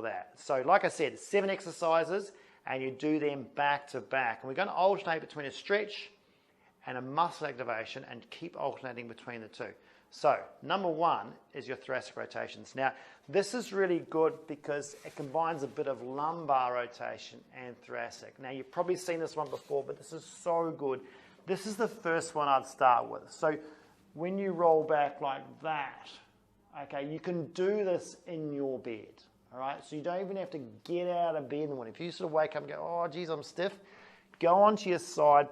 that. So like I said, 7 exercises, and you do them back to back. And we're going to alternate between a stretch and a muscle activation and keep alternating between the two. So number 1 is your thoracic rotations. Now this is really good because it combines a bit of lumbar rotation and thoracic. Now you've probably seen this one before, but this is so good. This is the first one I'd start with. So when you roll back like that, okay, you can do this in your bed. All right, so you don't even have to get out of bed in the morning. If you sort of wake up and go, oh, geez, I'm stiff, go onto your side,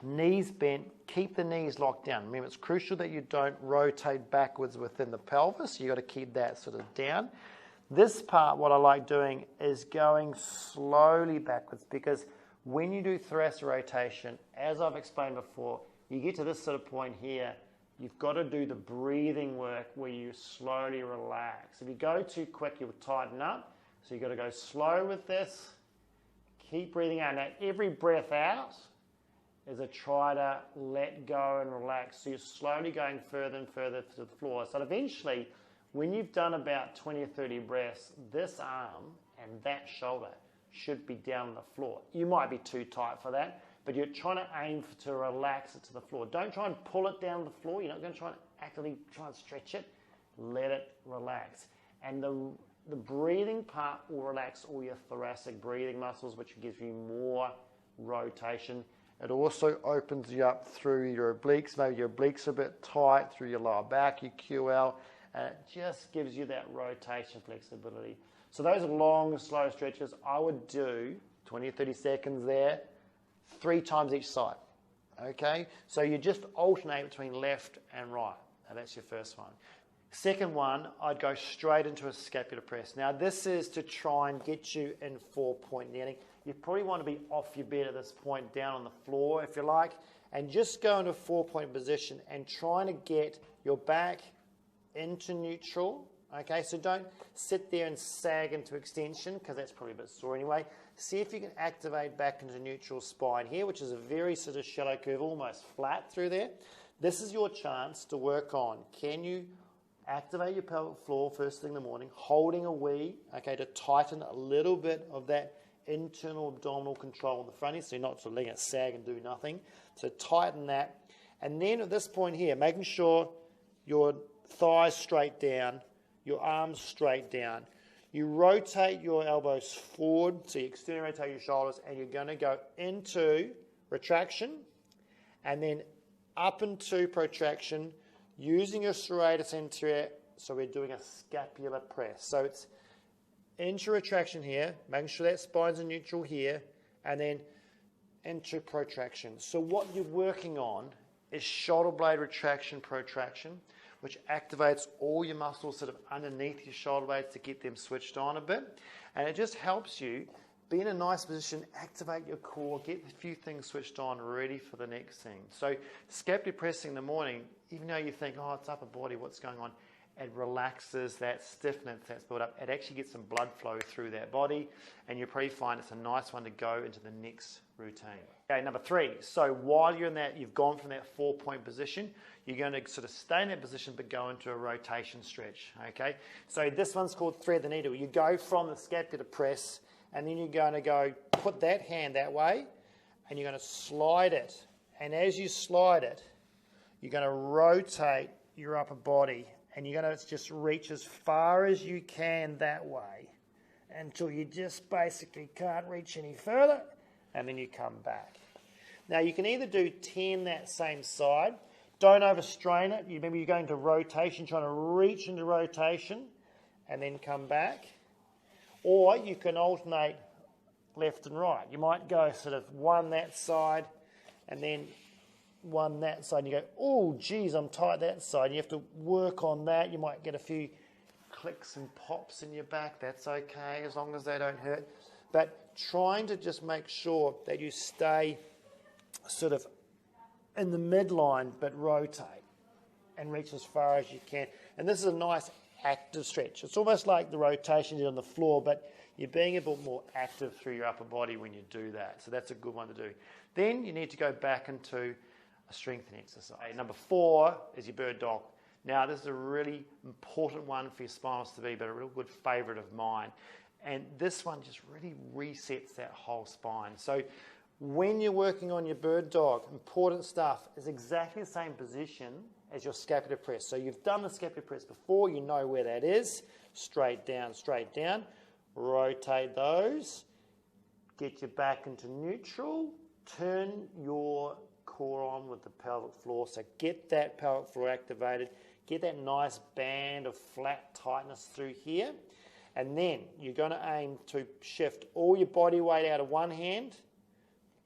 knees bent, keep the knees locked down. Remember, it's crucial that you don't rotate backwards within the pelvis. You've got to keep that sort of down. This part, what I like doing is going slowly backwards, because when you do thoracic rotation, as I've explained before, you get to this sort of point here, you've got to do the breathing work where you slowly relax. If you go too quick, you'll tighten up. So you've got to go slow with this. Keep breathing out. Now, every breath out is a try to let go and relax. So you're slowly going further and further to the floor. So eventually, when you've done about 20 or 30 breaths, this arm and that shoulder should be down on the floor. You might be too tight for that, but you're trying to aim to relax it to the floor. Don't try and pull it down to the floor. You're not going to try and actively try and stretch it. Let it relax. And the breathing part will relax all your thoracic breathing muscles, which gives you more rotation. It also opens you up through your obliques. Maybe your obliques are a bit tight, through your lower back, your QL, and it just gives you that rotation flexibility. So those are long, slow stretches. I would do 20 or 30 seconds there, 3 times each side. Okay? So you just alternate between left and right. Now that's your first one. Second one, I'd go straight into a scapular press. Now this is to try and get you in 4-point kneeling. You probably want to be off your bed at this point, down on the floor if you like, and just go into a 4-point position and trying to get your back into neutral. Okay, so don't sit there and sag into extension, because that's probably a bit sore anyway. See if you can activate back into neutral spine here, which is a very sort of shallow curve, almost flat through there. This is your chance to work on, can you activate your pelvic floor first thing in the morning, holding a wee, okay, to tighten a little bit of that internal abdominal control in the front here, so you're not sort of letting it sag and do nothing. So tighten that. And then at this point here, making sure your thighs straight down, your arms straight down. You rotate your elbows forward, so you externally rotate your shoulders, and you're going to go into retraction and then up into protraction using your serratus anterior. So we're doing a scapular press. So it's into retraction here, making sure that spine's in neutral here, and then into protraction. So what you're working on is shoulder blade retraction, protraction, which activates all your muscles sort of underneath your shoulder blades to get them switched on a bit. And it just helps you be in a nice position, activate your core, get a few things switched on, ready for the next thing. So scapular pressing in the morning, even though you think, oh, it's upper body, what's going on? It relaxes that stiffness that's built up. It actually gets some blood flow through that body, and you'll probably find it's a nice one to go into the next routine. Okay, number 3. So while you're in that, you've gone from that 4-point position, you're going to sort of stay in that position but go into a rotation stretch. Okay, so this one's called thread the needle. You go from the scapular press, and then you're going to go put that hand that way, and you're going to slide it. And as you slide it, you're going to rotate your upper body, and you're going to just reach as far as you can that way until you just basically can't reach any further, and then you come back. Now you can either do 10 that same side. Don't overstrain it. Maybe you're going to rotation, trying to reach into rotation and then come back. Or you can alternate left and right. You might go sort of one that side and then one that side, and you go, oh geez, I'm tight that side. You have to work on that. You might get a few clicks and pops in your back. That's okay as long as they don't hurt. But trying to just make sure that you stay sort of in the midline but rotate and reach as far as you can. And this is a nice active stretch. It's almost like the rotation you do on the floor, but you're being a bit more active through your upper body when you do that. So that's a good one to do. Then you need to go back into a strengthening exercise. Number 4 is your bird dog. Now this is a really important one for your spinal stability, but a real good favourite of mine. And this one just really resets that whole spine. So when you're working on your bird dog, important stuff is exactly the same position as your scapular press. So you've done the scapular press before, you know where that is. Straight down, rotate those, get your back into neutral, turn your core on with the pelvic floor. So get that pelvic floor activated, get that nice band of flat tightness through here. And then you're going to aim to shift all your body weight out of one hand,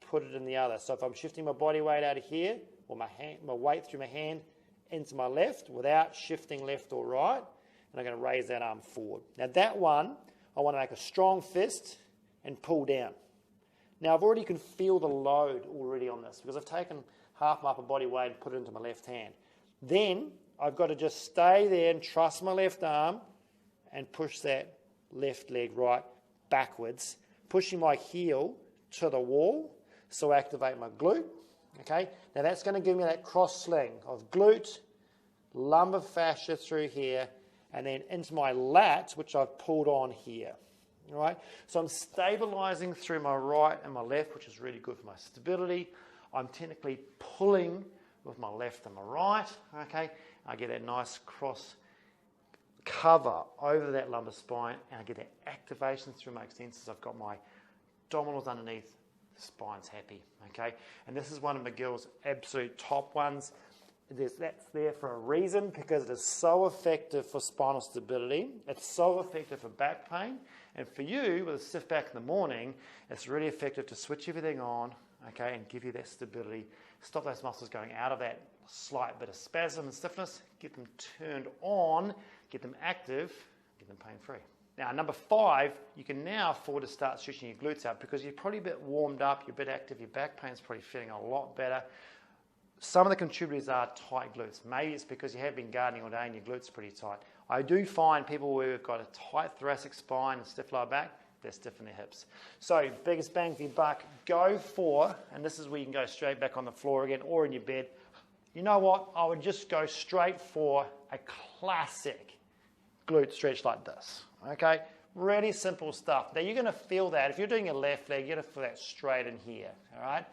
put it in the other. So if I'm shifting my body weight out of here, or my weight through my hand into my left without shifting left or right, and I'm going to raise that arm forward. Now that one, I want to make a strong fist and pull down. Now you can feel the load already on this because I've taken half my upper body weight and put it into my left hand. Then I've got to just stay there and trust my left arm and push that left leg right backwards, pushing my heel to the wall, so activate my glute. Okay, now that's going to give me that cross sling of glute, lumbar fascia through here, and then into my lat, which I've pulled on here. All right, so I'm stabilizing through my right and my left, which is really good for my stability. I'm technically pulling with my left and my right. Okay, I get that nice cross cover over that lumbar spine, and I get that activation through my extensors. I've got my abdominals underneath, the spine's happy, okay? And this is one of McGill's absolute top ones. That's there for a reason, because it is so effective for spinal stability. It's so effective for back pain. And for you, with a stiff back in the morning, it's really effective to switch everything on, okay, and give you that stability. Stop those muscles going out of that slight bit of spasm and stiffness, get them turned on, get them active, get them pain-free. Now, number 5, you can now afford to start stretching your glutes out because you're probably a bit warmed up, you're a bit active, your back pain's probably feeling a lot better. Some of the contributors are tight glutes. Maybe it's because you have been gardening all day and your glutes are pretty tight. I do find people who have got a tight thoracic spine and stiff lower back, they're stiff in their hips. So, biggest bang for your buck, go for, and this is where you can go straight back on the floor again or in your bed. You know what? I would just go straight for a classic glute stretch like this. Okay? Really simple stuff. Now, you're going to feel that. If you're doing your left leg, you're going to feel that straight in here. All right?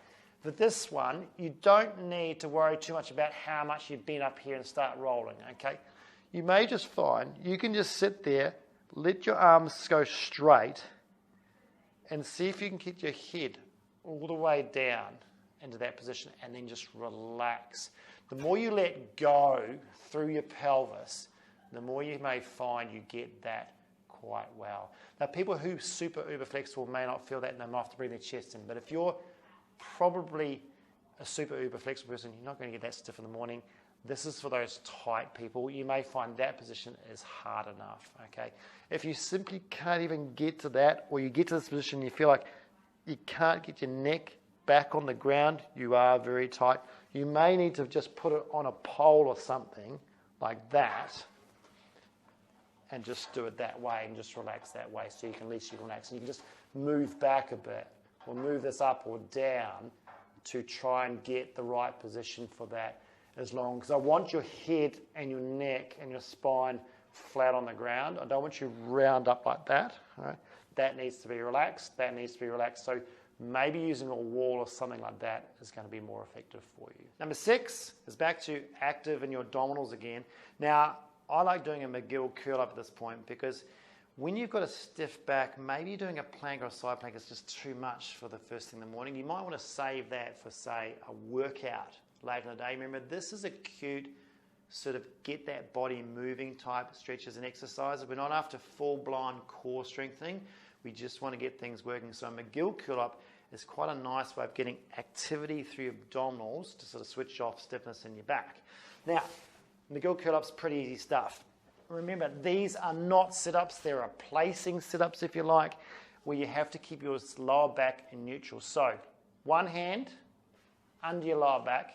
For this one, you don't need to worry too much about how much you've been up here and start rolling. Okay? You may just find you can just sit there, let your arms go straight, and see if you can get your head all the way down into that position, and then just relax. The more you let go through your pelvis, the more you may find you get that quite well. Now, people who are super uber flexible may not feel that, and they might have to bring their chest in, but if you're probably a super uber flexible person, you're not going to get that stiff in the morning. This is for those tight people. You may find that position is hard enough, okay? If you simply can't even get to that, or you get to this position and you feel like you can't get your neck back on the ground, you are very tight. You may need to just put it on a pole or something like that and just do it that way and just relax that way so you can at least relax. And you can just move back a bit or move this up or down to try and get the right position for that as long, because I want your head and your neck and your spine flat on the ground. I don't want you round up like that. All right? That needs to be relaxed. That needs to be relaxed. So maybe using a wall or something like that is going to be more effective for you. Number 6 is back to active in your abdominals again. Now, I like doing a McGill curl up at this point because when you've got a stiff back, maybe doing a plank or a side plank is just too much for the first thing in the morning. You might want to save that for, say, a workout later in the day. Remember, this is a cute sort of get that body moving type stretches and exercises. We're not after full-blown core strengthening. We just want to get things working. So a McGill curl up is quite a nice way of getting activity through your abdominals to sort of switch off stiffness in your back. Now, McGill curl up's pretty easy stuff. Remember, these are not sit-ups. They're replacing sit-ups, if you like, where you have to keep your lower back in neutral. So one hand under your lower back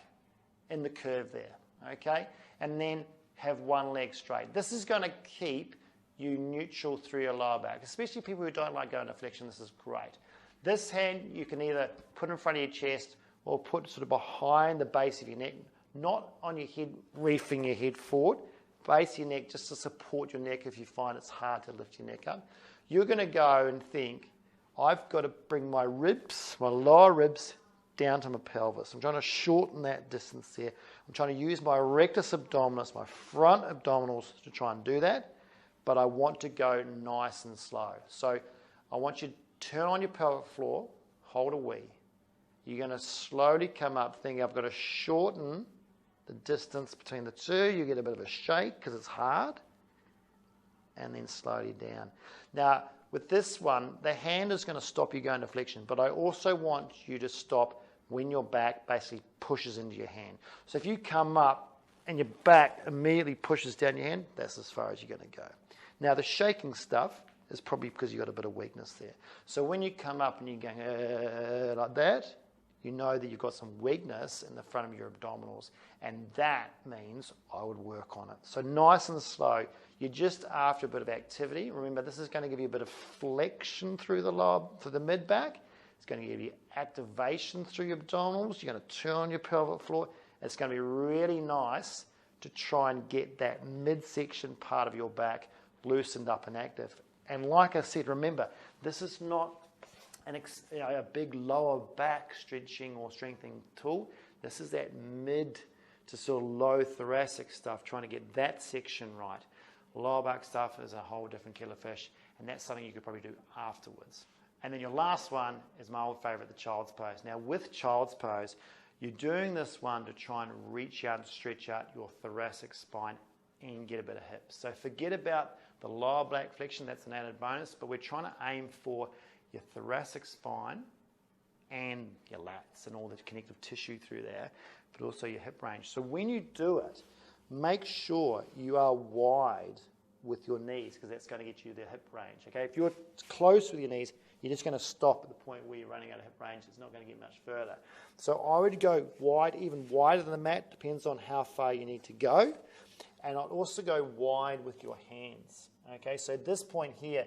in the curve there, okay? And then have one leg straight. This is going to keep you neutral through your lower back, especially people who don't like going to flexion. This is great. This hand you can either put in front of your chest or put sort of behind the base of your neck, not on your head, reefing your head forward, base of your neck just to support your neck if you find it's hard to lift your neck up. you're going to go and think, I've got to bring my ribs, my lower ribs, down to my pelvis. I'm trying to shorten that distance there. I'm trying to use my rectus abdominis, my front abdominals to try and do that, but I want to go nice and slow. So I want you to turn on your pelvic floor, hold a wee. You're going to slowly come up, thinking I've got to shorten the distance between the two. You get a bit of a shake because it's hard, and then slowly down. Now, with this one, the hand is going to stop you going to flexion, but I also want you to stop when your back basically pushes into your hand. So if you come up and your back immediately pushes down your hand, that's as far as you're going to go. Now, the shaking stuff is probably because you've got a bit of weakness there. So when you come up and you're going like that, you know that you've got some weakness in the front of your abdominals, and that means I would work on it. So nice and slow. You're just after a bit of activity. Remember, this is going to give you a bit of flexion through the mid-back. It's going to give you activation through your abdominals. You're going to turn on your pelvic floor. It's going to be really nice to try and get that midsection part of your back loosened up and active. And like I said, remember, this is not a big lower back stretching or strengthening tool. This is that mid to sort of low thoracic stuff, trying to get that section right. Lower back stuff is a whole different kettle of fish, and that's something you could probably do afterwards. And then your last one is my old favourite, the child's pose. Now with child's pose, you're doing this one to try and reach out and stretch out your thoracic spine and get a bit of hips. So forget about the lower back flexion, that's an added bonus, but we're trying to aim for your thoracic spine and your lats and all the connective tissue through there, but also your hip range. So when you do it, make sure you are wide with your knees, because that's going to get you the hip range. Okay, if you're close with your knees, you're just going to stop at the point where you're running out of hip range. It's not going to get much further. So I would go wide, even wider than the mat, depends on how far you need to go. And I'd also go wide with your hands. Okay, so at this point here,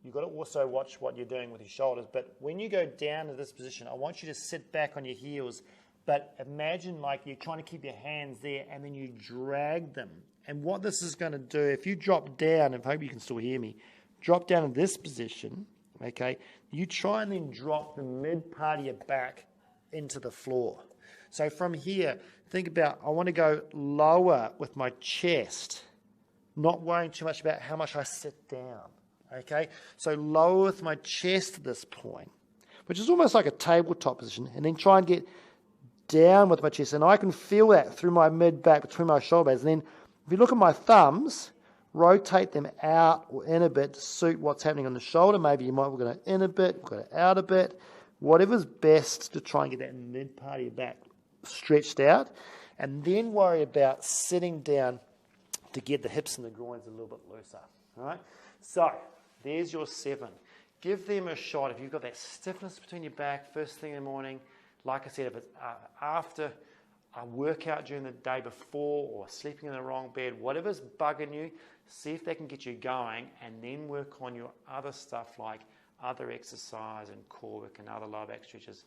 you've got to also watch what you're doing with your shoulders. But when you go down to this position, I want you to sit back on your heels, but imagine like you're trying to keep your hands there and then you drag them. And what this is going to do, if you drop down, and I hope you can still hear me, drop down in this position, okay, you try and then drop the mid part of your back into the floor. So from here, think about, I want to go lower with my chest, not worrying too much about how much I sit down. Okay, so lower with my chest at this point, which is almost like a tabletop position, and then try and get down with my chest. And I can feel that through my mid-back, between my shoulder blades. And then if you look at my thumbs, rotate them out or in a bit to suit what's happening on the shoulder. Maybe you might want to go in a bit, go out a bit. Whatever's best to try and get that mid part of your back stretched out. And then worry about sitting down to get the hips and the groins a little bit looser. All right, so there's your 7. Give them a shot. If you've got that stiffness between your back first thing in the morning, like I said, if it's after a workout during the day before or sleeping in the wrong bed, whatever's bugging you, see if they can get you going, and then work on your other stuff like other exercise and core work and other lower back stretches